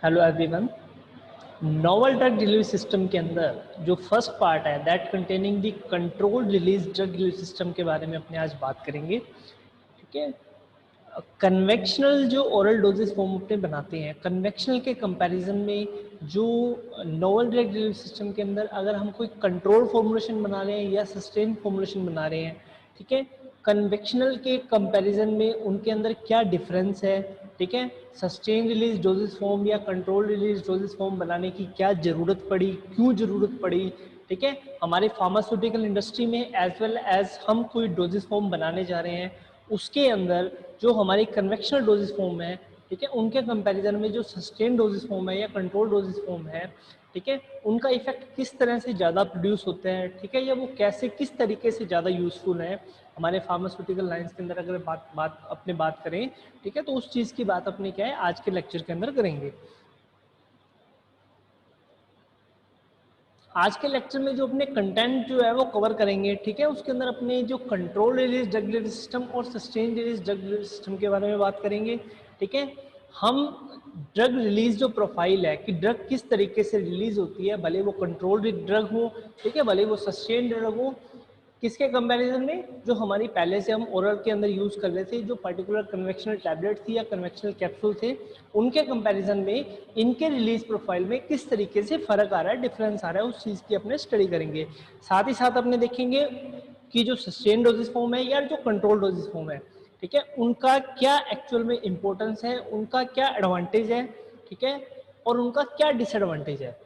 Hello everyone. Novel drug delivery system के अंदर जो फर्स्ट पार्ट है that containing the controlled release drug delivery system के बारे में अपने आज बात करेंगे। ठीक है, कन्वेक्शनल जो ओरल डोजेस फॉर्म अपने बनाते हैं, कन्वेक्शनल के कंपैरिजन में जो नोवल ड्रग डिलीवरी सिस्टम के अंदर अगर हम कोई कंट्रोल फॉर्मुलेशन बना रहे हैं या सस्टेन फॉर्मुलेशन बना रहे हैं, ठीक है, कन्वेक्शनल के कंपैरिजन में उनके अंदर क्या डिफरेंस है, ठीक है, सस्टेन रिलीज डोजेस फॉर्म या कंट्रोल रिलीज डोजेस फॉर्म बनाने की क्या ज़रूरत पड़ी, क्यों ज़रूरत पड़ी, ठीक है, हमारे फार्मास्यूटिकल इंडस्ट्री में एज वेल एज हम कोई डोजेस फॉर्म बनाने जा रहे हैं उसके अंदर जो हमारी कन्वेक्शनल डोजेस फॉर्म है, ठीक है, उनके कंपैरिजन में जो सस्टेन डोजेस फॉर्म है या कंट्रोल डोजेस फॉर्म है, ठीक है, उनका इफेक्ट किस तरह से ज़्यादा प्रोड्यूस होते हैं, ठीक है, या वो कैसे किस तरीके से ज़्यादा यूजफुल है हमारे फार्मास्यूटिकल लाइंस के अंदर अगर बात करें, ठीक है, तो उस चीज़ की बात अपने क्या है आज के लेक्चर के अंदर करेंगे। आज के लेक्चर में जो अपने कंटेंट जो है वो कवर करेंगे, ठीक है, उसके अंदर अपने जो control release drug delivery system और sustain release drug delivery system के बारे में बात करेंगे। ठीक है, हम ड्रग रिलीज जो प्रोफाइल है कि ड्रग किस तरीके से रिलीज होती है, भले वो कंट्रोल्ड ड्रग हो, ठीक है, भले वो सस्टेन ड्रग हो, किसके कंपैरिजन में जो हमारी पहले से हम ओरल के अंदर यूज कर रहे थे जो पर्टिकुलर कन्वेक्शनल टैबलेट थी या कन्वेक्शनल कैप्सूल थे, उनके कंपैरिजन में इनके रिलीज प्रोफाइल में किस तरीके से फर्क आ रहा है, डिफरेंस आ रहा है, उस चीज की अपने स्टडी करेंगे। साथ ही साथ अपने देखेंगे कि जो सस्टेन डोजेस फॉर्म है या जो कंट्रोल डोजेस फॉर्म है, ठीक है, उनका क्या एक्चुअल में इंपॉर्टेंस है, उनका क्या एडवांटेज है, ठीक है, और उनका क्या डिसएडवांटेज है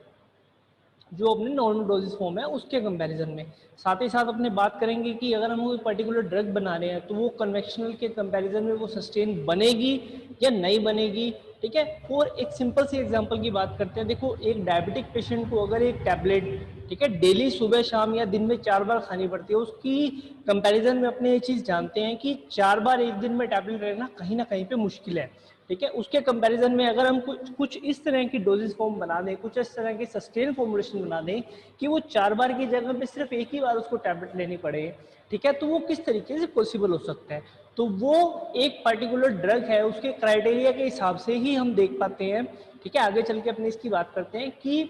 जो अपने नॉर्मल डोजेस फॉर्म है उसके कंपैरिजन में। साथ ही साथ अपने बात करेंगे कि अगर हम कोई पर्टिकुलर ड्रग बना रहे हैं तो वो कन्वेक्शनल के कंपैरिजन में वो सस्टेन बनेगी या नहीं बनेगी, ठीक है। और एक सिंपल सी एग्जांपल की बात करते हैं। देखो, एक डायबिटिक पेशेंट को अगर एक टैबलेट, ठीक है, डेली सुबह शाम या दिन में 4 बार खानी पड़ती है, उसकी कंपैरिजन में अपने ये चीज़ जानते हैं कि 4 बार एक दिन में टैबलेट लेना कहीं ना कहीं पे मुश्किल है, ठीक है। उसके कंपैरिजन में अगर हम कुछ इस तरह की डोजेस फॉर्म बना दें, कुछ इस तरह की सस्टेन फॉर्मुलेशन बना दें कि वो 4 बार की जगह पे सिर्फ एक ही बार उसको टैबलेट लेनी पड़े, ठीक है, तो वो किस तरीके से पॉसिबल हो सकता है। तो वो एक पर्टिकुलर ड्रग है, उसके क्राइटेरिया के हिसाब से ही हम देख पाते हैं, ठीक है। आगे चल के अपने इसकी बात करते हैं कि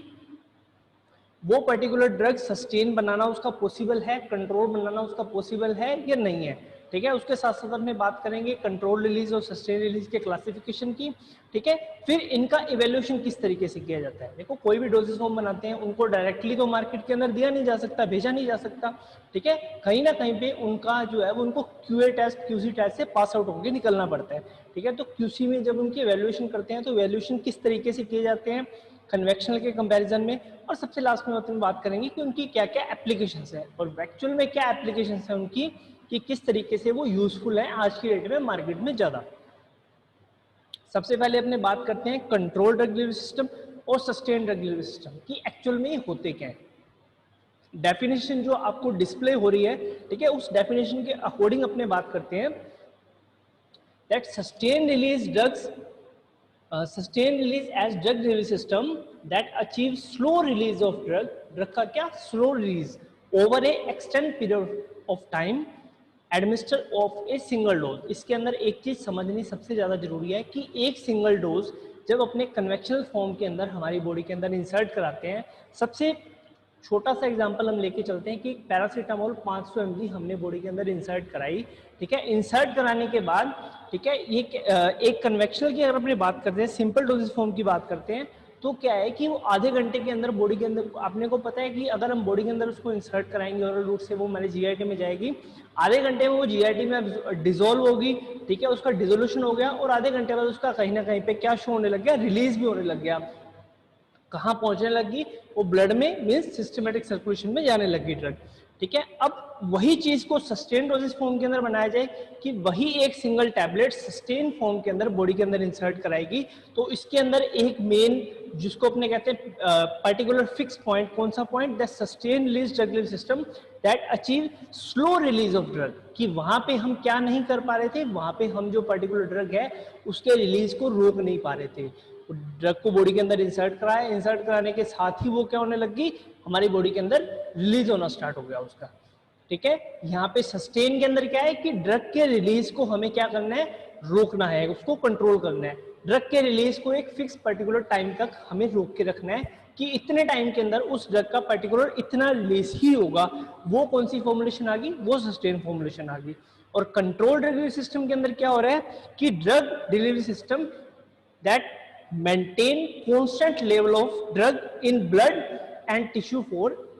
वो पर्टिकुलर ड्रग सस्टेन बनाना उसका पॉसिबल है, कंट्रोल बनाना उसका पॉसिबल है या नहीं है, ठीक है। उसके साथ साथ में बात करेंगे कंट्रोल रिलीज और सस्टेन रिलीज के क्लासिफिकेशन की, ठीक है। फिर इनका इवेल्यूशन किस तरीके से किया जाता है। देखो, कोई भी डोजेस फॉर्म बनाते हैं उनको डायरेक्टली तो मार्केट के अंदर दिया नहीं जा सकता, भेजा नहीं जा सकता, ठीक है। कहीं ना कहीं पे उनका जो है वो उनको क्यूए टेस्ट क्यूसी टेस्ट से पास आउट होकर निकलना पड़ता है, ठीक है। तो क्यूसी में जब उनकी इवेल्यूशन करते हैं तो इवेल्यूशन किस तरीके से किए जाते हैं कन्वेक्शनल के कंपैरिजन में। और सबसे लास्ट में हम बात करेंगे कि उनकी क्या क्या एप्लीकेशंस है और एक्चुअल में क्या एप्लीकेशंस है उनकी, कि किस तरीके से वो यूजफुल है आज की डेट में मार्केट में ज्यादा। सबसे पहले अपने बात करते हैं कंट्रोल ड्रग डिलीवरी सिस्टम और सस्टेन ड्रग डिलीवरी सिस्टम की एक्चुअल में होते क्या है। डेफिनेशन जो आपको डिस्प्ले हो रही है, ठीक है, उस डेफिनेशन के अकॉर्डिंग अपने बात करते हैं that sustain release drugs sustain release as drug delivery system that achieve slow release of drug का क्या slow release over a extend period of time administer of a single dose. इसके अंदर एक चीज समझनी सबसे ज्यादा जरूरी है कि एक सिंगल डोज जब अपने कन्वेक्शनल फॉर्म के अंदर हमारी बॉडी के अंदर इंसर्ट कराते हैं, सबसे छोटा सा एग्जांपल हम लेके चलते हैं कि पैरासीटामोल 500 mg हमने बॉडी के अंदर इंसर्ट कराई, ठीक है। इंसर्ट कराने के बाद, ठीक है, ये एक कन्वेक्शनल की अगर अपनी बात करते हैं, सिंपल डोजेस फॉर्म की बात करते हैं, तो क्या है कि वो आधे घंटे के अंदर बॉडी के अंदर, आपने को पता है कि अगर हम बॉडी के अंदर उसको इंसर्ट कराएंगे ओरल रूट से, वो हमारे जीआईटी में जाएगी, आधे घंटे में वो जीआईटी में डिजोल्व होगी, ठीक है, उसका डिजोल्यूशन हो गया और आधे घंटे बाद उसका कहीं ना कहीं पे क्या शो होने लग गया, रिलीज भी होने लग गया। कहाँ पहुंचने लगी, वो ब्लड में मींस सिस्टमेटिक सर्कुलेशन में जाने लगी ड्रग, ठीक है। अब वही चीज को सस्टेन डोजेस फॉर्म के अंदर बनाया जाए कि वही एक सिंगल टैबलेट सस्टेन फॉर्म के अंदर बॉडी के अंदर इंसर्ट कराएगी, तो इसके अंदर एक मेन जिसको अपने कहते हैं पर्टिकुलर फिक्स पॉइंट, कौन सा point, the sustain release drug delivery system that achieve slow release of drug, कि वहां पे हम क्या नहीं कर पा रहे थे, वहां पे हम जो पर्टिकुलर ड्रग है उसके रिलीज को रोक नहीं पा रहे थे। ड्रग को बॉडी के अंदर इंसर्ट कराया, इंसर्ट कराने के साथ ही वो क्या होने लगी, हमारी बॉडी के अंदर रिलीज होना स्टार्ट हो गया उसका, ठीक है। यहाँ पे सस्टेन के अंदर क्या है कि ड्रग के रिलीज को हमें क्या करना है, रोकना है, उसको कंट्रोल करना है। ड्रग के रिलीज को एक फिक्स पर्टिकुलर टाइम तक हमें रोक के रखना है कि इतने टाइम के अंदर उस ड्रग का पर्टिकुलर इतना रिलीज ही होगा। वो कौन सी फॉर्मुलेशन आ गई? वो सस्टेन फॉर्मुलेशन आ गई। और कंट्रोल डिलीवरी सिस्टम के अंदर क्या हो रहा है कि drug delivery system that maintain constant level of drug in blood and tissue for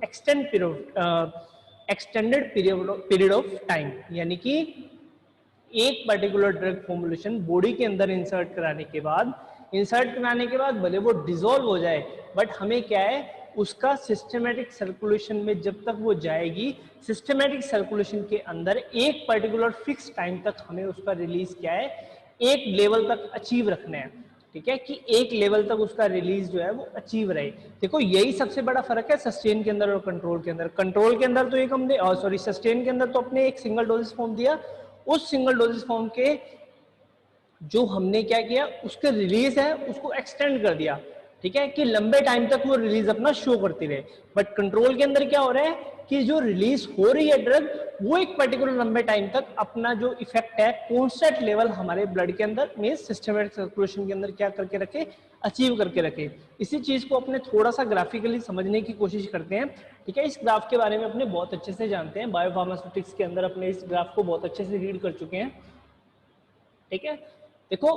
extended period of time, यानी कि एक पर्टिकुलर ड्रग फॉर्मुलेशन बॉडी के अंदर इंसर्ट कराने के बाद भले वो डिसॉल्व हो जाए, बट हमें क्या है उसका सिस्टमेटिक सर्कुलेशन में जब तक वो जाएगी, सिस्टमेटिक सर्कुलेशन के अंदर एक पर्टिकुलर फिक्स टाइम तक हमें उसका रिलीज क्या है, एक लेवल तक अचीव रखना है। ठीक है, कि एक लेवल तक उसका रिलीज जो है वो अचीव रहे। देखो यही सबसे बड़ा फर्क है सस्टेन के अंदर और कंट्रोल के अंदर। कंट्रोल के अंदर तो एक हमने सस्टेन के अंदर तो अपने एक सिंगल डोजेस फॉर्म दिया, उस सिंगल डोजेस फॉर्म के जो हमने क्या किया उसके रिलीज है उसको एक्सटेंड कर दिया। ठीक है, कि लंबे टाइम तक वो रिलीज अपना शो करती रहे। बट कंट्रोल के अंदर क्या हो रहा है कि जो रिलीज हो रही है ड्रग वो एक पर्टिकुलर लंबे टाइम तक अपना जो इफेक्ट है कांस्टेंट लेवल हमारे ब्लड के अंदर मीन सिस्टमेटिक सर्कुलेशन के अंदर क्या करके रखे, अचीव करके रखे। इसी चीज को अपने थोड़ा सा ग्राफिकली समझने की कोशिश करते हैं। ठीक है, इस ग्राफ के बारे में अपने बहुत अच्छे से जानते हैं, बायोफार्मास्यूटिक्स के अंदर अपने इस ग्राफ को बहुत अच्छे से रीड कर चुके हैं। ठीक है, देखो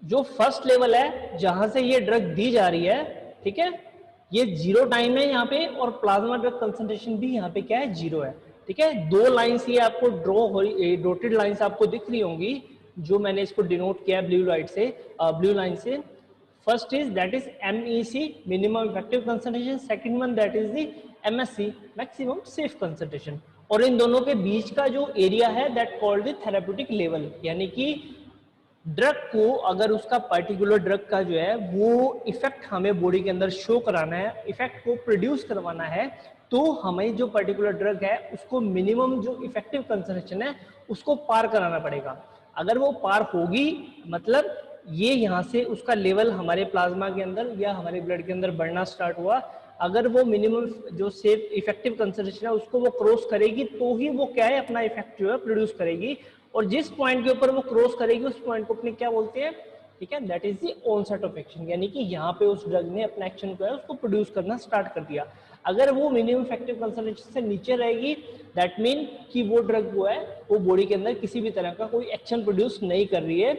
जो फर्स्ट लेवल है जहां से ये ड्रग दी जा रही है, ठीक है, ये जीरो टाइम है यहाँ पे, और प्लाज्मा ड्रग कंसंट्रेशन भी यहाँ पे क्या है, जीरो है। ठीक है, दो लाइंस ये आपको डॉटेड लाइंस आपको दिख रही होंगी, जो मैंने इसको डिनोट किया है ब्लू लाइन से। First is that is MEC minimum effective concentration, second one that is the MSC maximum safe concentration. और इन दोनों के बीच का जो एरिया है that called the therapeutic level, यानी कि ड्रग को अगर उसका पर्टिकुलर ड्रग का जो है वो इफेक्ट हमें बॉडी के अंदर शो कराना है, इफेक्ट को प्रोड्यूस करवाना है, तो हमें जो पर्टिकुलर ड्रग है उसको मिनिमम जो इफेक्टिव कंसंट्रेशन है उसको पार कराना पड़ेगा। अगर वो पार होगी मतलब ये यहाँ से उसका लेवल हमारे प्लाज्मा के अंदर या हमारे ब्लड के अंदर बढ़ना स्टार्ट हुआ, अगर वो मिनिमम जो सेफ इफेक्टिव कंसंट्रेशन है उसको वो क्रॉस करेगी तो ही वो क्या है अपना इफेक्ट जो है प्रोड्यूस करेगी। और जिस पॉइंट के ऊपर वो क्रॉस करेगी उस पॉइंट को अपने क्या बोलते हैं, ठीक है, that is the onset of action, यानी कि यहाँ पे उस ड्रग ने अपना एक्शन को है उसको प्रोड्यूस करना स्टार्ट कर दिया। अगर वो मिनिमम इफेक्टिव कंसंट्रेशन से नीचे रहेगी दैट मीन कि वो ड्रग वो है वो बॉडी के अंदर किसी भी तरह का कोई एक्शन प्रोड्यूस नहीं कर रही है,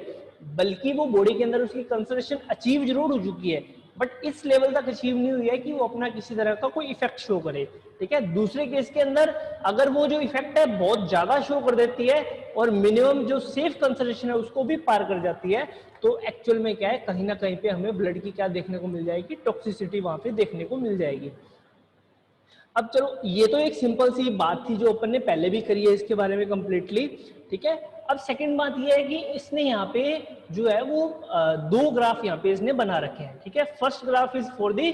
बल्कि वो बॉडी के अंदर उसकी कंसंट्रेशन अचीव जरूर हो चुकी है बट इस लेवल तक अचीव नहीं हुई है कि वो अपना किसी तरह का कोई इफेक्ट शो करे। ठीक है, दूसरे केस के अंदर अगर वो जो इफेक्ट है बहुत ज्यादा शो कर देती है और मिनिमम जो सेफ कंसंट्रेशन है उसको भी पार कर जाती है, तो एक्चुअल में क्या है कहीं ना कहीं पे हमें ब्लड की क्या देखने को मिल जाएगी, टॉक्सिसिटी वहां पे देखने को मिल जाएगी। अब चलो ये तो एक सिंपल सी बात थी जो अपन ने पहले भी करी है इसके बारे में कंप्लीटली। ठीक है, अब सेकंड बात ये है कि इसने यहाँ पे जो है वो दो ग्राफ यहाँ पे इसने बना रखे हैं। ठीक है, first graph is for the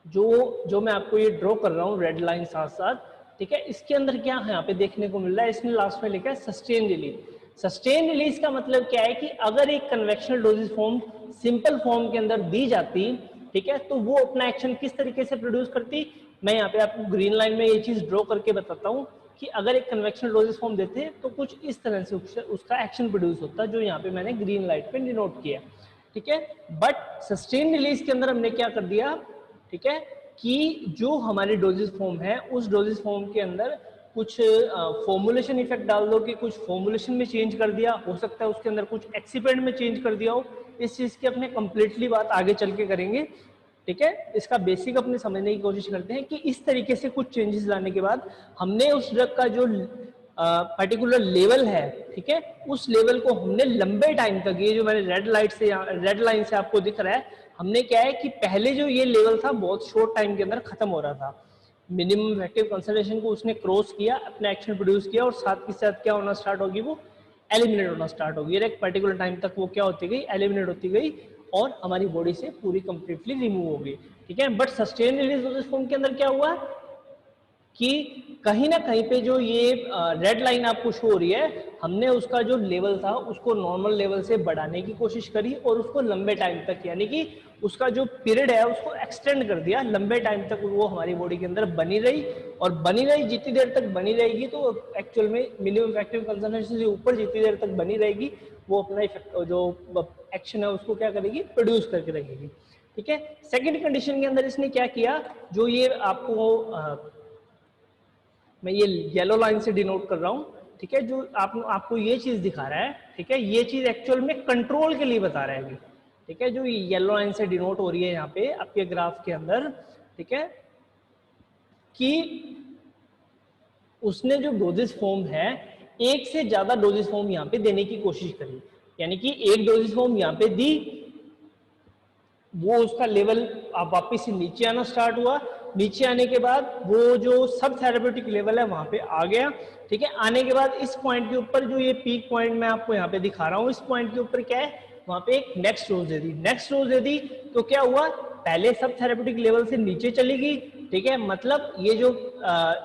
जो मैं आपको ये ड्रॉ कर रहा हूँ रेड लाइन साथ साथ। ठीक है, इसके अंदर क्या है यहाँ पे देखने को मिल रहा है, इसने लास्ट में लिखा है सस्टेन रिलीज। सस्टेन रिलीज का मतलब क्या है कि अगर एक convectional doses form simple form के अंदर दी जाती, ठीक है, तो वो अपना एक्शन किस तरीके से प्रोड्यूस करती, मैं यहाँ पे आपको ग्रीन लाइन में ये चीज ड्रॉ करके बताता हूँ कि अगर एक कन्वेक्शनल डोजेज फॉर्म देते तो कुछ इस तरह से उसका एक्शन प्रोड्यूस होता जो यहाँ पे मैंने ग्रीन लाइट पे डिनोट किया। ठीक है, बट सस्टेन रिलीज के अंदर हमने क्या कर दिया, ठीक है, कि जो हमारी डोजेज फॉर्म है उस डोजेज फॉर्म के अंदर कुछ फॉर्मुलेशन इफेक्ट डाल दो कि कुछ फॉर्मुलेशन में चेंज कर दिया, हो सकता है उसके अंदर कुछ एक्सीपेंट में चेंज कर दिया हो। इस चीज की अपने कंप्लीटली बात आगे चल के करेंगे। ठीक है, इसका बेसिक अपने समझने की कोशिश करते हैं कि इस तरीके से कुछ चेंजेस लाने के बाद हमने उस ड्रग का जो पर्टिकुलर लेवल है, ठीक है, उस लेवल को हमने लंबे टाइम तक, ये जो मैंने रेड लाइन से आपको दिख रहा है, हमने क्या है कि पहले जो ये लेवल था बहुत शॉर्ट टाइम के अंदर खत्म हो रहा था, मिनिमम इफेक्टिव कंसंट्रेशन को उसने क्रॉस किया, अपना एक्शन प्रोड्यूस किया और साथ के साथ क्या होना स्टार्ट होगी, वो एलिमिनेट होना स्टार्ट होगी। एक पर्टिकुलर टाइम तक वो क्या होती गई, एलिमिनेट होती गई और हमारी बॉडी से पूरी कंप्लीटली रिमूव हो गई। ठीक है, but sustain release doses form के अंदर क्या हुआ कि कहीं ना कहीं पे जो ये रेड लाइन आपको शो हो रही है, हमने उसका जो लेवल था उसको नॉर्मल लेवल से बढ़ाने की कोशिश करी और उसको लंबे टाइम तक, यानी कि उसका जो पीरियड है उसको एक्सटेंड कर दिया, लंबे टाइम तक वो हमारी बॉडी के अंदर बनी रही और बनी रही, जितनी देर तक बनी रहेगी तो एक्चुअल में मिनिमम इफेक्टिव कंसंट्रेशन से ऊपर जितनी देर तक बनी रहेगी वो अपना इफेक्ट जो एक्शन है उसको क्या करेगी, प्रोड्यूस करके रखेगी। ठीक है, सेकंड कंडीशन के अंदर इसने क्या किया, जो ये आपको मैं ये येलो लाइन से डिनोट कर रहा हूँ, ठीक है, जो आपको ये चीज दिखा रहा है, ठीक है, ये चीज एक्चुअल में कंट्रोल के लिए बता रहा है, ठीक है, जो येलो लाइन से डिनोट हो रही है यहाँ पे आपके ग्राफ के अंदर, ठीक है, कि उसने जो डोजेस फॉर्म है, एक से ज्यादा डोजेस फॉर्म यहाँ पे देने की कोशिश करी, यानी कि एक डोजेस फॉर्म यहाँ पे दी, वो उसका लेवल आप वापस से नीचे आना स्टार्ट हुआ, नीचे आने के बाद वो जो सब थेरेप्यूटिक लेवल है वहां पे आ गया। ठीक है, आने के बाद इस पॉइंट के ऊपर जो ये पीक पॉइंट मैं आपको यहाँ पे दिखा रहा हूँ, इस पॉइंट के ऊपर क्या है, वहां पे एक नेक्स्ट डोज दे दी। नेक्स्ट डोज दे दी तो क्या हुआ, पहले सब थेरेप्यूटिक लेवल से नीचे चली गई। ठीक है, मतलब ये जो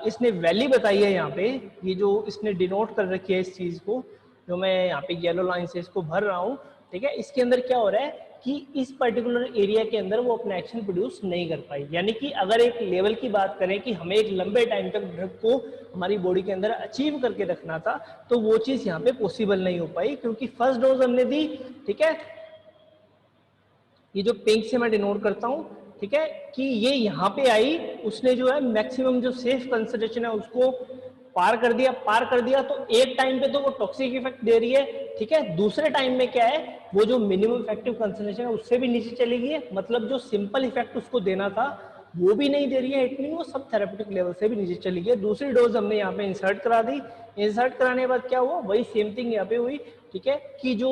इसने वैल्यू बताई है यहाँ पे, ये जो इसने डिनोट कर रखी है इस चीज को, जो मैं यहाँ पे येलो लाइन से इसको भर रहा हूँ, ठीक है, इसके अंदर क्या हो रहा है कि इस पर्टिकुलर एरिया के अंदर वो अपना एक्शन प्रोड्यूस नहीं कर पाई। यानी कि अगर एक लेवल की बात करें कि हमें एक लंबे टाइम तक ड्रग को हमारी बॉडी के अंदर अचीव करके रखना था, तो वो चीज यहाँ पे पॉसिबल नहीं हो पाई, क्योंकि फर्स्ट डोज हमने दी, ठीक है, ये जो पिंक से मैं डिनोट करता हूं, ठीक है, कि ये यहाँ पे आई, उसने जो है मैक्सिमम जो सेफ कंसंट्रेशन है उसको पार कर दिया तो एक टाइम पे तो वो टॉक्सिक इफेक्ट दे रही है। ठीक है, दूसरे टाइम में क्या है, वो जो मिनिमम इफेक्टिव कंसंट्रेशन है उससे भी नीचे चली गई है, मतलब जो सिंपल इफेक्ट उसको देना था वो भी नहीं दे रही है, इट मीन वो सब थेरेप्यूटिक लेवल से भी नीचे चली गई। दूसरी डोज हमने यहाँ पे इंसर्ट करा दी, इंसर्ट कराने के बाद क्या हुआ, वही सेम थिंग यहाँ पे हुई। ठीक है, कि जो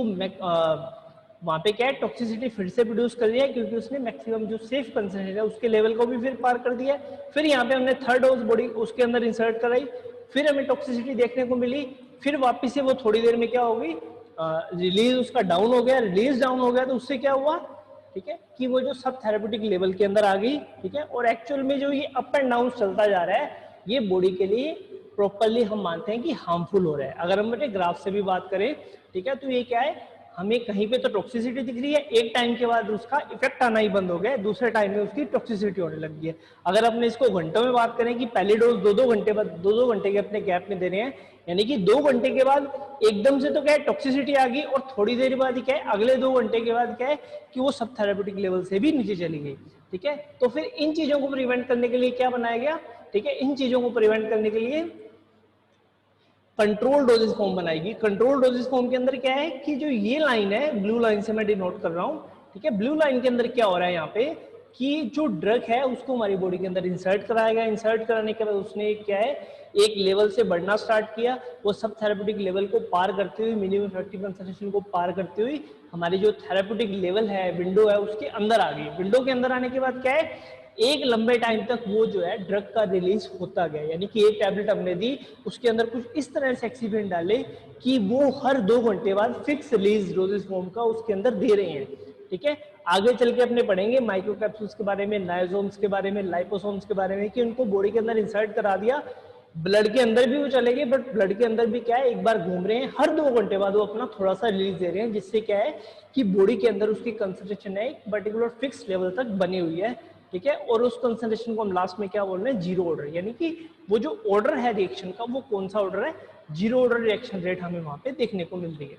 वहां पे क्या है, टॉक्सिसिटी फिर से प्रोड्यूस कर रही है, क्योंकि उसने मैक्सिमम जो सेफ कंसंट्रेशन है उसके लेवल को भी फिर पार कर दिया। फिर यहाँ पे हमने थर्ड डोज बॉडी उसके अंदर इंसर्ट कराई, फिर हमें टॉक्सिसिटी देखने को मिली, फिर वापस से वो थोड़ी देर में क्या होगी, रिलीज उसका डाउन हो गया, रिलीज डाउन हो गया तो उससे क्या हुआ, ठीक है, कि वो जो सब थेरेप्यूटिक लेवल के अंदर आ गई। ठीक है, और एक्चुअल में जो ये अप एंड डाउन चलता जा रहा है, ये बॉडी के लिए प्रॉपरली हम मानते हैं कि हार्मफुल हो रहा है। अगर हम अपने ग्राफ से भी बात करें, ठीक है, तो ये क्या है, हमें कहीं पे तो टॉक्सिसिटी दिख रही है, एक टाइम के बाद उसका इफेक्ट आना ही बंद हो गया, दूसरे टाइम में उसकी टॉक्सिसिटी होने लग गई है। अगर अपने इसको घंटों में बात करें कि पहली डोज 2-2 घंटे बाद 2-2 घंटे के अपने गैप में दे रहे हैं, यानी कि 2 घंटे के बाद एकदम से तो क्या है टॉक्सिसिटी आ गई, और थोड़ी देर बाद ही क्या है, अगले 2 घंटे के बाद क्या है कि वो सब थेरेप्यूटिक लेवल से भी नीचे चली गई। ठीक है, तो फिर इन चीजों को प्रिवेंट करने के लिए क्या बनाया गया, ठीक है, इन चीजों को प्रिवेंट करने के लिए कंट्रोल डोजेस फॉर्म बनाएगी। कंट्रोल डोजेस फॉर्म के अंदर क्या है कि जो ये लाइन है, ब्लू लाइन से मैं डिनोट कर रहा हूं, ठीक है, ब्लू लाइन के अंदर क्या हो रहा है यहाँ पे कि जो ड्रग है उसको हमारी बॉडी के अंदर इंसर्ट कराया गया, इंसर्ट कराने के बाद उसने क्या है, एक लेवल से बढ़ना स्टार्ट किया, वो सब थेरेप्यूटिक लेवल को पार करते हुए, मिनिमम इफेक्टिव कंसंट्रेशन को पार करते हुए हमारी जो थेरेप्यूटिक लेवल है, विंडो है, उसके अंदर आ गई। विंडो के अंदर आने के बाद क्या है, एक लंबे टाइम तक वो जो है ड्रग का रिलीज होता गया, यानी कि एक टैबलेट हमने दी, उसके अंदर कुछ इस तरह से एक्सीडेंट डाले कि वो हर 2 घंटे बाद फिक्स रिलीज डोजेस फॉर्म का उसके अंदर दे रहे हैं। ठीक है, आगे चल के अपने पढ़ेंगे माइक्रो कैप्सूल्स के बारे में, नाइजोम्स के बारे में, लाइपोसोम्स के बारे में, कि उनको बॉडी के अंदर इंसर्ट करा दिया, ब्लड के अंदर भी वो चले गए, बट ब्लड के अंदर भी क्या है, एक बार घूम रहे हैं, हर 2 घंटे बाद वो अपना थोड़ा सा रिलीज दे रहे हैं, जिससे क्या है कि बॉडी के अंदर उसकी कंसंट्रेशन है एक पर्टिकुलर फिक्स लेवल तक बनी हुई है। ठीक है, और उस कंसंट्रेशन को हम लास्ट में क्या बोल रहे हैं, जीरो ऑर्डर, यानी कि वो जो ऑर्डर है रिएक्शन का, वो कौन सा ऑर्डर है, जीरो ऑर्डर रिएक्शन रेट हमें वहां पे देखने को मिल रही है।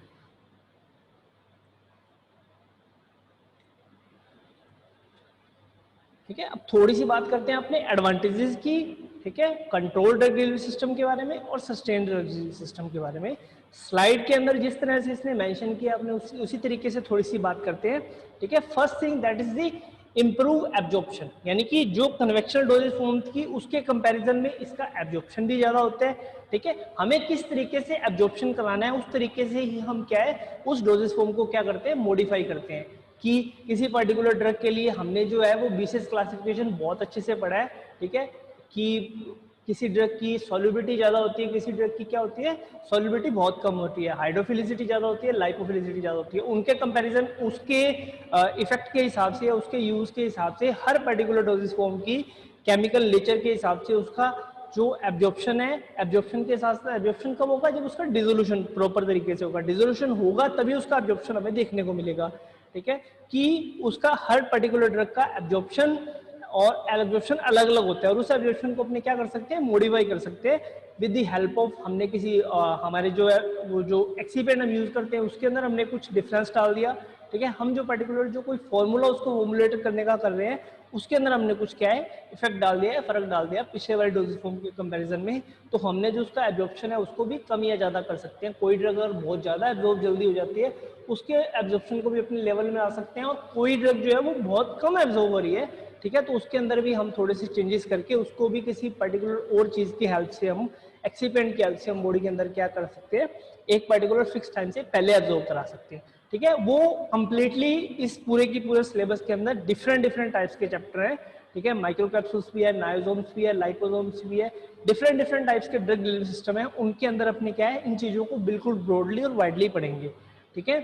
ठीक है, अब थोड़ी सी बात करते हैं अपने एडवांटेजेस की। ठीक है, कंट्रोल ड्रग डिलीवरी सिस्टम के बारे में और सस्टेन ड्रग डिलीवरी सिस्टम के बारे में। स्लाइड के अंदर जिस तरह से इसने मेंशन किया, आपने उसी तरीके से थोड़ी सी बात करते हैं। ठीक है, first thing that is the improve absorption, यानी कि जो कन्वेक्शनल डोजेज फॉर्म की उसके कंपैरिजन में इसका एब्जॉर्प्शन भी ज्यादा होता है। ठीक है, हमें किस तरीके से एब्जॉर्प्शन कराना है, उस तरीके से ही हम क्या है उस डोजेज फॉर्म को क्या करते हैं, मॉडिफाई करते हैं। कि किसी पर्टिकुलर ड्रग के लिए हमने जो है वो बीसीएस क्लासिफिकेशन बहुत अच्छे से पढ़ा है। ठीक है, कि किसी ड्रग की सॉल्युबिलिटी ज्यादा होती है, किसी ड्रग की क्या होती है, सॉल्युबिलिटी बहुत कम होती है, हाइड्रोफिलिसिटी ज्यादा होती है, लाइपोफिलिसिटी ज्यादा होती है। उनके कंपैरिजन उसके इफेक्ट के हिसाब से, उसके यूज के हिसाब से, हर पर्टिकुलर डोजेज फॉर्म की केमिकल नेचर के हिसाब से उसका जो एब्जॉर्प्शन है, एब्जॉर्प्शन के साथ साथ एब्जॉर्प्शन कब होगा, जब उसका डिसोल्यूशन प्रॉपर तरीके से होगा, डिसोल्यूशन होगा तभी उसका एब्जॉर्प्शन हमें देखने को मिलेगा। ठीक है, कि उसका हर पर्टिकुलर ड्रग का एब्जॉर्प्शन और एब्जॉर्प्शन अलग अलग होता है, और उस एब्जॉर्प्शन को अपने क्या कर सकते हैं, मॉडिफाई कर सकते हैं। विद द हेल्प ऑफ हमने किसी हमारे जो है वो जो एक्सीपेंट हम यूज करते हैं उसके अंदर हमने कुछ डिफरेंस डाल दिया, ठीक है। हम जो पर्टिकुलर जो कोई फॉर्मूला उसको फॉर्मुलेट करने का कर रहे हैं उसके अंदर हमने कुछ क्या है इफेक्ट डाल दिया है, फर्क डाल दिया पिछले वाले डोजेज फॉर्म के कंपैरिजन में, तो हमने जो उसका एब्जॉर्प्शन है उसको भी कम या ज़्यादा कर सकते हैं। कोई ड्रग अगर बहुत ज़्यादा एब्जॉर्ब जल्दी हो जाती है उसके एब्जॉर्प्शन को भी अपने लेवल में आ सकते हैं, और कोई ड्रग जो है वो बहुत कम एब्जॉर्ब हो रही है, ठीक है, तो उसके अंदर भी हम थोड़े से चेंजेस करके उसको भी किसी पर्टिकुलर और चीज़ की हेल्प से हम एक्सीपेंट की हेल्प से हम बॉडी के अंदर क्या कर सकते हैं, एक पर्टिकुलर फिक्स टाइम से पहले एब्जॉर्ब करा सकते हैं, ठीक है। वो कंप्लीटली इस पूरे की पूरे सिलेबस के अंदर डिफरेंट टाइप्स के चैप्टर हैं, ठीक है। माइक्रो कैप्सूल्स भी है, नायोसोम्स भी है, लाइपोसोम्स भी है, डिफरेंट टाइप्स के ड्रग डिलीवरी सिस्टम है, उनके अंदर अपने क्या है इन चीजों को बिल्कुल ब्रॉडली और वाइडली पढ़ेंगे, ठीक है।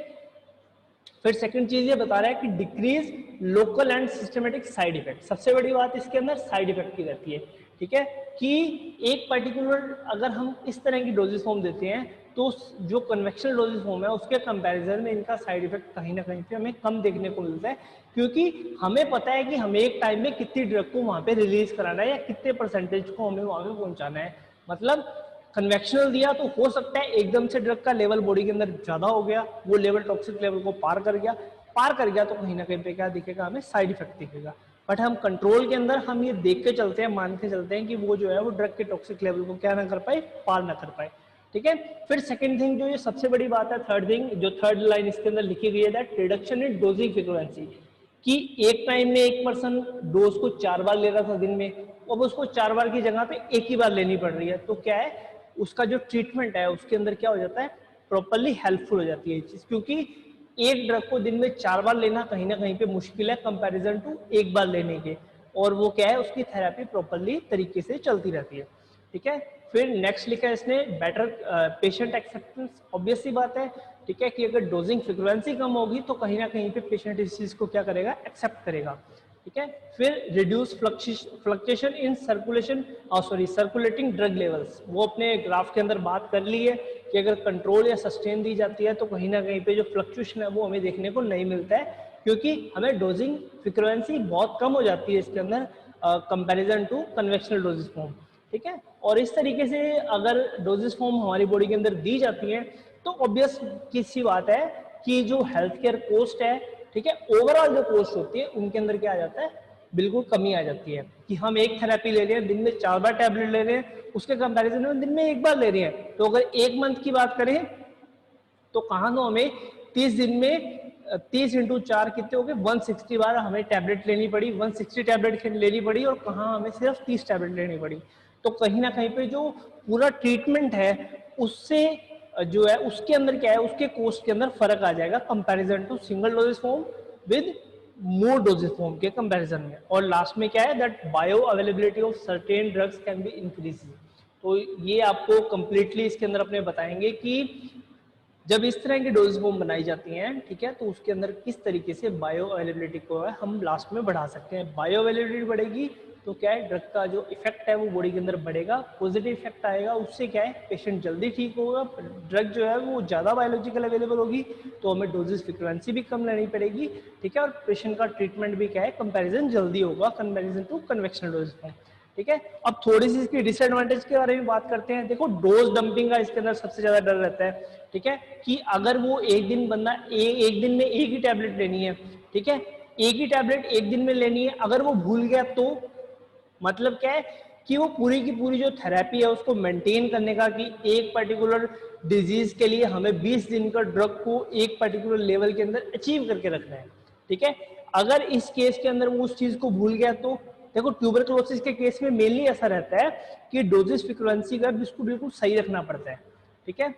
फिर सेकंड चीज ये बता रहा है कि decrease local and systematic side effect. सबसे बड़ी बात इसके अंदर साइड इफेक्ट की रहती है, ठीक है, कि एक पर्टिकुलर अगर हम इस तरह की डोजेस फॉर्म देते हैं तो जो कन्वेक्शनल डोजेस फॉर्म है उसके कंपैरिजन में इनका साइड इफेक्ट कहीं ना कहीं पे हमें कम देखने को मिलता है, क्योंकि हमें पता है कि हमें एक टाइम में कितनी ड्रग को वहां पे रिलीज कराना है या कितने परसेंटेज को हमें वहां पे पहुंचाना है। मतलब कन्वेक्शनल दिया तो हो सकता है एकदम से ड्रग का लेवल बॉडी के अंदर ज्यादा हो गया, वो लेवल टॉक्सिक लेवल को पार कर गया तो कहीं ना कहीं पे क्या दिखेगा, हमें साइड इफेक्ट दिखेगा। बट हम कंट्रोल के अंदर हम ये देख के चलते हैं, मान के चलते हैं कि वो जो है वो ड्रग के टॉक्सिक लेवल को क्या ना कर पाए, पार ना कर पाए, ठीक है। फिर सेकंड थिंग जो ये सबसे बड़ी बात है, थर्ड थिंग जो थर्ड लाइन इसके अंदर लिखी गई है that reduction in dosing frequency, कि एक टाइम में एक पर्सन डोज को 4 बार ले रहा था दिन में, अब उसको 4 बार की जगह पे एक ही बार लेनी पड़ रही है, तो क्या है उसका जो ट्रीटमेंट है उसके अंदर क्या हो जाता है, प्रॉपरली हेल्पफुल हो जाती है ये चीज, क्योंकि एक ड्रग को दिन में 4 बार लेना कहीं ना कहीं पे मुश्किल है कंपैरिजन टू एक बार लेने के, और वो क्या है उसकी थेरेपी प्रॉपरली तरीके से चलती रहती है, ठीक है। फिर नेक्स्ट लिखा है इसने बेटर पेशेंट एक्सेप्टेंस, ऑब्वियस सी बात है, ठीक है, कि अगर डोजिंग फ्रीक्वेंसी कम होगी तो कहीं ना कहीं पे पेशेंट इस चीज को क्या करेगा, एक्सेप्ट करेगा, ठीक है। फिर reduce fluctuation in circulation circulating drug levels, वो अपने ग्राफ के अंदर बात कर ली है कि अगर कंट्रोल या सस्टेन दी जाती है तो कहीं ना कहीं पे जो फ्लक्चुएशन है वो हमें देखने को नहीं मिलता है, क्योंकि हमें डोजिंग फ्रीक्वेंसी बहुत कम हो जाती है इसके अंदर comparison to conventional doses form, ठीक है। और इस तरीके से अगर डोजेस फॉर्म हमारी बॉडी के अंदर दी जाती है तो ऑब्वियस किसी बात है कि जो हेल्थ केयर कॉस्ट है, ठीक है, ओवरऑल जो कॉस्ट होती है उनके अंदर क्या आ जाता है, बिल्कुल कमी आ जाती है, कि हम एक थेरेपी ले रहे हैं दिन में 4 बार टैबलेट ले रहे हैं, उसके कंपैरिजन में दिन में एक बार ले रहे हैं, तो अगर एक मंथ की बात करें तो कहाँ तो हमें 30 दिन में 30 इंटू 4 कितने हो गए, 160 बार हमें टैबलेट लेनी पड़ी, 160 टैबलेट लेनी पड़ी, और कहाँ हमें सिर्फ 30 टैबलेट लेनी पड़ी, तो कहीं ना कहीं पे जो पूरा ट्रीटमेंट है उससे जो है उसके अंदर क्या है, उसके कॉस्ट के अंदर फर्क आ जाएगा comparison to single doses form with more doses form के कंपैरिजन में। और लास्ट में क्या है that bioavailability of certain drugs can be increase, तो ये आपको कंप्लीटली इसके अंदर अपने बताएंगे कि जब इस तरह की डोज फॉर्म बनाई जाती हैं, ठीक है, तो उसके अंदर किस तरीके से बायो अवेलेबिलिटी को है हम लास्ट में बढ़ा सकते हैं। बायो अवेलेबिलिटी बढ़ेगी तो क्या है ड्रग का जो इफेक्ट है वो बॉडी के अंदर बढ़ेगा, पॉजिटिव इफेक्ट आएगा, उससे क्या है पेशेंट जल्दी ठीक होगा, ड्रग जो है वो ज़्यादा बायोलॉजिकल अवेलेबल होगी तो हमें डोजेस फ्रीक्वेंसी भी कम लेनी पड़ेगी, ठीक है, और पेशेंट का ट्रीटमेंट भी क्या है कंपेरिजन जल्दी होगा comparison to conventional dose form, ठीक है। अब थोड़ी सी इसकी डिसएडवांटेज के बारे में बात करते हैं। देखो डोज डंपिंग का इसके अंदर सबसे ज्यादा डर रहता है, ठीक है, कि अगर वो एक दिन बंदा एक दिन में एक ही टैबलेट लेनी है, ठीक है, एक ही टैबलेट एक दिन में लेनी है, अगर वो भूल गया तो मतलब क्या है कि वो पूरी की पूरी जो थेरेपी है उसको मेंटेन करने का, कि एक पर्टिकुलर डिजीज के लिए हमें 20 दिन का ड्रग को एक पर्टिकुलर लेवल के अंदर अचीव करके रखना है, ठीक है। अगर इस केस के अंदर वो उस चीज को भूल गया तो देखो ट्यूबरकुलोसिस के केस में मेनली ऐसा रहता है कि डोजेस फ्रीक्वेंसी का इसको बिल्कुल सही रखना पड़ता है, ठीक है।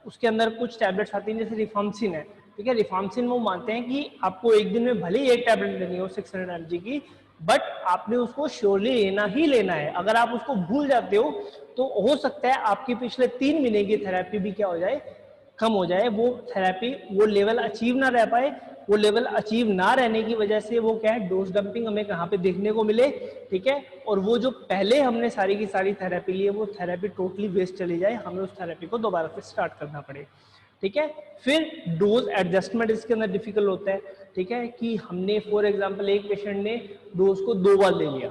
उसके अंदर कुछ टैबलेट्स आती हैं जैसे रिफार्मसिन है, ठीक है, रिफार्मसिन वो मानते हैं कि आपको एक दिन में भले ही एक टैबलेट लेनी हो 600 mg की, बट आपने उसको श्योरली लेना ही लेना है। अगर आप उसको भूल जाते हो तो हो सकता है आपकी पिछले 3 महीने की थेरेपी भी क्या हो जाए, कम हो जाए, वो थेरेपी वो लेवल अचीव ना रह पाए, वो लेवल अचीव ना रहने की वजह से वो क्या है डोज डंपिंग हमें कहाँ पे देखने को मिले, ठीक है, और वो जो पहले हमने सारी की सारी थेरेपी ली है वो थेरेपी टोटली वेस्ट चली जाए, हमें उस थेरेपी को दोबारा से स्टार्ट करना पड़े, ठीक है। फिर डोज एडजस्टमेंट इसके अंदर डिफिकल्ट होता है, ठीक है, कि हमने फॉर एग्जांपल एक पेशेंट ने डोज को 2 बार ले लिया,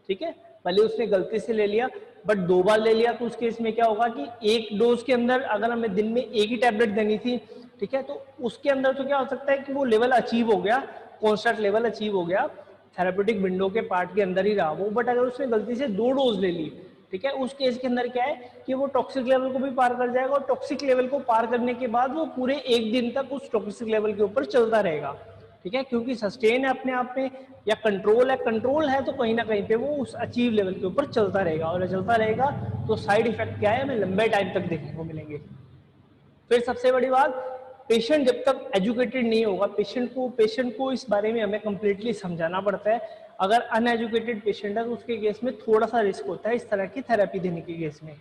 ठीक है, पहले उसने गलती से ले लिया, बट 2 बार ले लिया तो उस केस में क्या होगा कि एक डोज के अंदर अगर हमें दिन में एक ही टैबलेट देनी थी, ठीक है, तो उसके अंदर तो क्या हो सकता है कि वो लेवल अचीव हो गया, कॉन्स्टेंट लेवल अचीव हो गया, थेरापेटिक विंडो के पार्ट के अंदर ही रहा वो, बट अगर उसने गलती से 2 डोज ले ली, ठीक है, उस केस के अंदर क्या है कि वो टॉक्सिक लेवल को भी पार कर जाएगा और टॉक्सिक लेवल को पार करने के बाद वो पूरे एक दिन तक उस टॉक्सिक लेवल के ऊपर चलता रहेगा, ठीक है, क्योंकि सस्टेन है अपने आप में या कंट्रोल है तो कहीं ना कहीं पे वो उस अचीव लेवल के ऊपर चलता रहेगा, और चलता रहेगा तो साइड इफेक्ट क्या है हमें लंबे टाइम तक देखने को मिलेंगे। फिर सबसे बड़ी बात, पेशेंट जब तक एजुकेटेड नहीं होगा, पेशेंट को इस बारे में हमें कंप्लीटली समझाना पड़ता है। अगर अनएजुकेटेड पेशेंट है तो उसके केस में थोड़ा सा रिस्क होता है इस तरह की थेरेपी देने के केस में,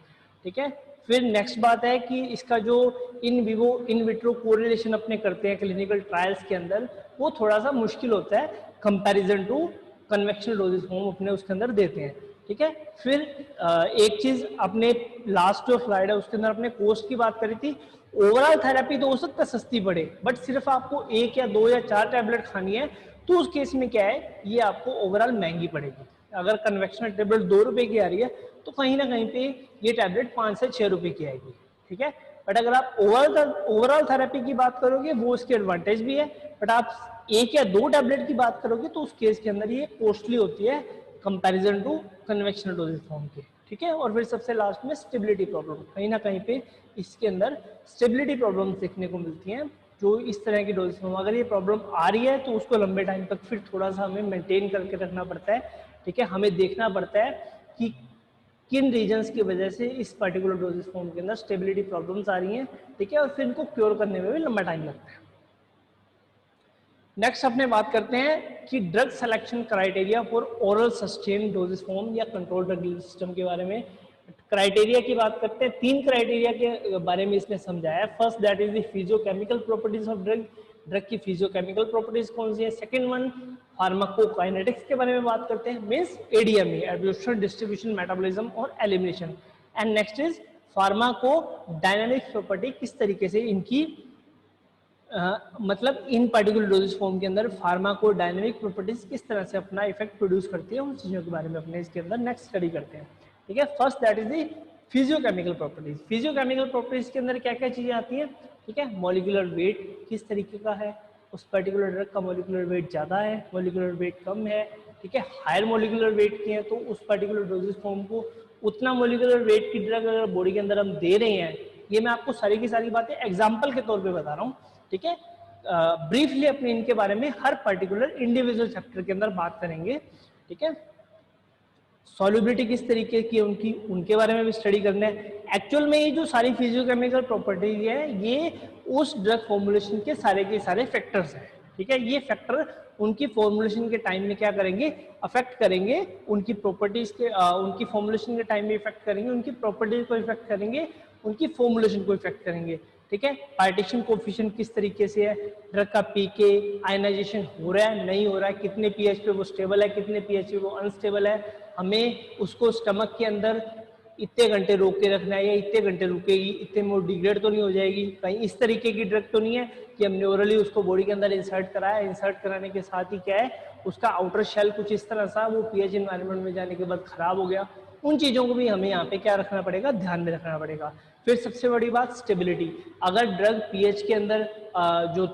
ठीक है। फिर नेक्स्ट बात है कि इसका जो in vivo in vitro correlation अपने करते हैं क्लिनिकल ट्रायल्स के अंदर, वो थोड़ा सा मुश्किल होता है कंपैरिजन टू कन्वेक्शनल डोजेस हम अपने उसके अंदर देते हैं, ठीक है। फिर एक चीज अपने लास्ट जो स्लाइड है उसके अंदर अपने कॉस्ट की बात करी थी। ओवरऑल थेरेपी तो हो सकता है सस्ती पड़े, बट सिर्फ आपको 1 या 2 या 4 टैबलेट खानी है तो उस केस में क्या है ये आपको ओवरऑल महंगी पड़ेगी। अगर कन्वेक्शनल टेबलेट 2 रुपए की आ रही है तो कहीं ना कहीं पे ये टैबलेट 5 से 6 रुपए की आएगी, ठीक है। बट अगर आप ओवरऑल थेरेपी की बात करोगे वो इसके एडवांटेज भी है, बट आप 1 या 2 टैबलेट की बात करोगे तो उस केस के अंदर ये कॉस्टली होती है comparison to conventional doses form के, ठीक है। और फिर सबसे लास्ट में स्टेबिलिटी प्रॉब्लम, कहीं ना कहीं पे इसके अंदर स्टेबिलिटी प्रॉब्लम देखने को मिलती हैं जो इस तरह की डोजेज फॉर्म, अगर ये प्रॉब्लम आ रही है तो उसको लंबे टाइम तक फिर थोड़ा सा हमें मेंटेन करके रखना पड़ता है, ठीक है। हमें देखना पड़ता है कि किन रीजंस की वजह से इस पर्टिकुलर डोजेज फॉर्म के अंदर स्टेबिलिटी प्रॉब्लम्स आ रही हैं, ठीक है, और फिर इनको क्योर करने में भी लंबा टाइम लगता है। नेक्स्ट अपने बात करते हैं कि drug selection criteria for oral sustain doses form या कंट्रोल ड्रग सिस्टम के बारे में। क्राइटेरिया की बात करते हैं, 3 क्राइटेरिया के बारे में इसने समझाया है। First that is the physicochemical properties of drug, drug की फिजियोकेमिकल प्रॉपर्टीज कौन सी है। सेकंड वन फार्माकोकाइनेटिक्स के बारे में बात करते हैं, means ADME absorption distribution metabolism और elimination. And next is pharmacodynamic property, किस तरीके से इनकी मतलब इन पर्टिकुलर डोजेज फॉर्म के अंदर फार्माकोडायनामिक प्रॉपर्टीज किस तरह से अपना इफेक्ट प्रोड्यूस करती है, उन चीजों के बारे में अपने इसके अंदर नेक्स्ट स्टडी करते हैं, ठीक है। First that is the physicochemical properties. Physicochemical properties के अंदर क्या क्या चीजें आती हैं, ठीक है। मॉलिक्यूलर वेट किस तरीके का है, उस पर्टिकुलर ड्रग का मॉलिक्यूलर वेट ज्यादा है, मॉलिक्यूलर वेट कम है, ठीक है। हायर मॉलिक्यूलर वेट की है तो उस पर्टिकुलर डोजेज फॉर्म को उतना मॉलिक्यूलर वेट की ड्रग अगर बॉडी के अंदर हम दे रहे हैं, ये मैं आपको सारी की सारी बातें एग्जाम्पल के तौर पर बता रहा हूँ, ठीक है। ब्रीफली अपने इनके बारे में हर पर्टिकुलर इंडिविजुअल चैप्टर के अंदर बात करेंगे, ठीक है। सॉल्युबिलिटी किस तरीके की उनकी, उनके बारे में भी स्टडी करना है। एक्चुअल में ये जो सारी फिजियोकेमिकल प्रॉपर्टीज है ये उस ड्रग फॉर्मुलेशन के सारे फैक्टर्स हैं, ठीक है। ये फैक्टर उनकी फॉर्मुलेशन के टाइम में क्या करेंगे, अफेक्ट करेंगे उनकी प्रॉपर्टीज के, उनकी फॉर्मुलेशन के टाइम में इफेक्ट करेंगे, उनकी प्रॉपर्टीज को इफेक्ट करेंगे, उनकी फॉर्मुलेशन को इफेक्ट करेंगे, ठीक है। पार्टीशन कोफिशिएंट किस तरीके से है, ड्रग का पीके आयनाइजेशन हो रहा है नहीं हो रहा है, कितने पीएच पे वो स्टेबल है, कितने पीएच पे वो अनस्टेबल है, हमें उसको स्टमक के अंदर इतने घंटे रोक के रखना है या इतने घंटे रुकेगी, इतने में वो डिग्रेड तो नहीं हो जाएगी, कहीं इस तरीके की ड्रग तो नहीं है कि हमने ओरली उसको बॉडी के अंदर इंसर्ट कराया, इंसर्ट कराने के साथ ही क्या है उसका आउटर शेल कुछ इस तरह सा वो पीएच एनवायरनमेंट में जाने के बाद खराब हो गया। उन चीजों को भी हमें यहाँ पे क्या रखना पड़ेगा, ध्यान में रखना पड़ेगा। फिर सबसे बड़ी बात स्टेबिलिटी, अगर ड्रग पीएच के अंदर जो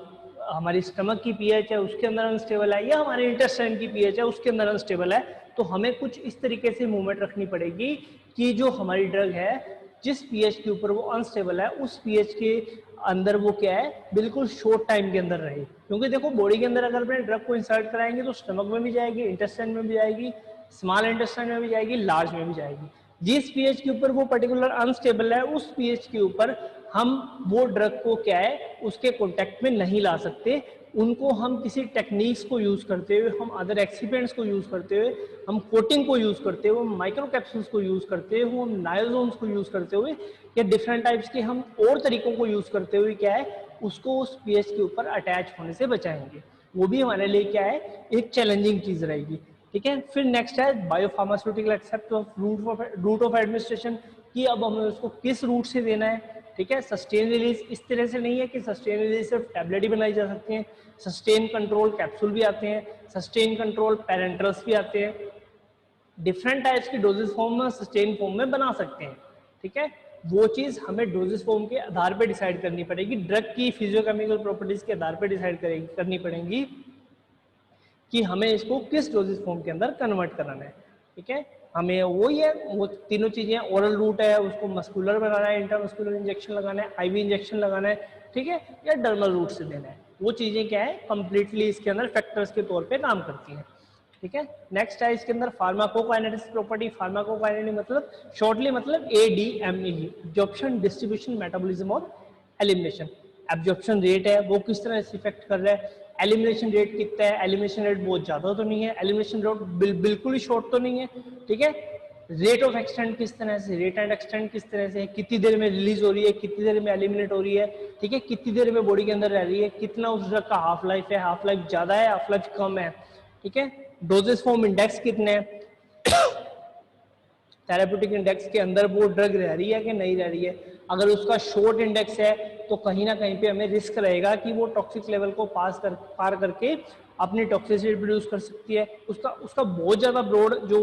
हमारी स्टमक की पीएच है उसके अंदर अनस्टेबल है या हमारे इंटेस्टाइन की पीएच है उसके अंदर अनस्टेबल है, तो हमें कुछ इस तरीके से मूवमेंट रखनी पड़ेगी कि जो हमारी ड्रग है जिस पीएच के ऊपर वो अनस्टेबल है उस पीएच के अंदर वो क्या है बिल्कुल शॉर्ट टाइम के अंदर रहे। क्योंकि देखो बॉडी के अंदर अगर अपने ड्रग को इंसर्ट कराएंगे तो स्टमक में भी जाएगी, इंटेस्टाइन में भी जाएगी, स्मॉल इंटेस्टाइन में भी जाएगी, लार्ज में भी जाएगी। जिस पीएच के ऊपर वो पर्टिकुलर अनस्टेबल है उस पीएच के ऊपर हम वो ड्रग को क्या है उसके कॉन्टेक्ट में नहीं ला सकते, उनको हम किसी टेक्निक्स को यूज करते हुए, हम अदर एक्सीपेंट्स को यूज करते हुए, हम कोटिंग को यूज करते हुए, माइक्रो कैप्सूल्स को यूज करते हुए, हम नायोजोम्स को यूज करते हुए या डिफरेंट टाइप्स के हम और तरीकों को यूज करते हुए क्या है उसको उस पीएच के ऊपर अटैच होने से बचाएंगे। वो भी हमारे लिए क्या है एक चैलेंजिंग चीज रहेगी, ठीक है। फिर नेक्स्ट है biopharmaceutical aspect of route of administration, कि अब हमें उसको किस रूट से देना है, ठीक है। सस्टेन रिलीज इस तरह से नहीं है कि सस्टेन रिलीज सिर्फ टैबलेट ही बनाई जा सकती हैं, सस्टेन कंट्रोल कैप्सूल भी आते हैं, सस्टेन कंट्रोल पेरेंट्रल्स भी आते हैं, डिफरेंट टाइप्स की डोजेस फॉर्म में सस्टेन फॉर्म में बना सकते हैं, ठीक है। वो चीज हमें डोजेस फॉर्म के आधार पे डिसाइड करनी पड़ेगी, ड्रग की फिजियोकेमिकल प्रॉपर्टीज के आधार पे डिसाइड करनी पड़ेगी कि हमें इसको किस डोजेस फॉर्म के अंदर कन्वर्ट कराना है, ठीक है। हमें वही है, वो तीनों चीजें, ओरल रूट है उसको मस्कुलर बनाना है, इंट्रामस्कुलर इंजेक्शन लगाना है, आईवी इंजेक्शन लगाना है, ठीक है, या डर्मल रूट से देना है, वो चीजें क्या है कंप्लीटली इसके अंदर फैक्टर्स के तौर पे काम करती हैं, ठीक है। नेक्स्ट है इसके अंदर फार्माकोकाइनेटिक्स प्रॉपर्टी। फार्माकोकाइनेटिक मतलब शॉर्टली मतलब ADME, एब्जॉर्प्शन, डिस्ट्रीब्यूशन, मेटाबॉलिज्म और एलिमिनेशन। एब्जॉर्प्शन रेट है वो किस तरह से इफेक्ट कर रहा है, एलिमिनेशन रेट कितना है, एलिमिनेशन रेट बहुत ज्यादा तो नहीं है, एलिमिनेशन रेट बिल्कुल ही शॉर्ट तो नहीं है, ठीक है। रेट ऑफ एक्सटेंट किस तरह से, रेट एंड एक्सटेंट किस तरह से, कितनी देर में रिलीज हो रही है, कितनी देर में एलिमिनेट हो रही है, ठीक है, कितनी देर में बॉडी के अंदर रह रही है, कितना उस ड्रग का हाफ लाइफ है, हाफ लाइफ ज्यादा है, हाफ लाइफ कम है, ठीक है। डोजेस फॉर्म इंडेक्स कितने हैं, थेरेप्यूटिक इंडेक्स के अंदर वो ड्रग रह रही है कि नहीं रह रही है। अगर उसका शॉर्ट इंडेक्स है तो कहीं ना कहीं पे हमें रिस्क रहेगा कि वो टॉक्सिक लेवल को पार करके अपनी टॉक्सिसिटी प्रोड्यूस कर सकती है। उसका उसका बहुत ज्यादा ब्रॉड जो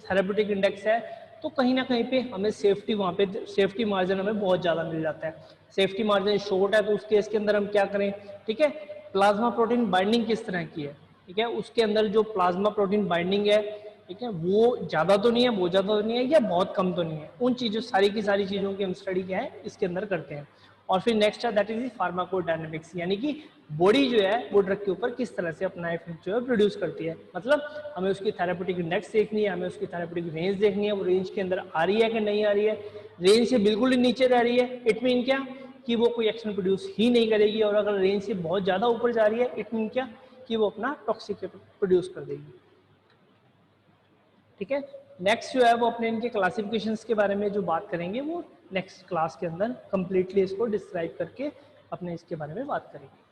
थेरेप्यूटिक इंडेक्स है तो कहीं ना कहीं पे हमें सेफ्टी, वहाँ पे सेफ्टी मार्जिन हमें बहुत ज्यादा मिल जाता है। सेफ्टी मार्जिन शॉर्ट है तो उस केस के अंदर हम क्या करें, ठीक है। प्लाज्मा प्रोटीन बाइंडिंग किस तरह की है, ठीक है, उसके अंदर जो प्लाज्मा प्रोटीन बाइंडिंग है, ठीक है, वो ज्यादा तो नहीं है, बहुत ज्यादा तो नहीं है, या बहुत कम तो नहीं है, उन चीजों सारी की सारी चीजों की हम स्टडी क्या है इसके अंदर करते हैं। और फिर नेक्स्ट है दैट इज फार्माकोडायनेमिक्स, यानी कि बॉडी जो है वो ड्रग के ऊपर किस तरह से अपना इफेक्ट जो है प्रोड्यूस करती है। मतलब हमें उसकी थेरेप्यूटिक इंडेक्स देखनी है, हमें उसकी थेरेप्यूटिक रेंज देखनी है, वो रेंज के अंदर आ रही है कि नहीं आ रही है, रेंज से बिल्कुल ही नीचे रह रही है इट मीन क्या कि वो कोई एक्शन प्रोड्यूस ही नहीं करेगी, और अगर रेंज से बहुत ज्यादा ऊपर जा रही है इट मीन क्या कि वो अपना टॉक्सिक प्रोड्यूस कर देगी, ठीक है। नेक्स्ट जो है वो अपने इनके क्लासिफिकेशंस के बारे में जो बात करेंगे वो नेक्स्ट क्लास के अंदर कंप्लीटली इसको डिस्क्राइब करके अपने इसके बारे में बात करेंगे।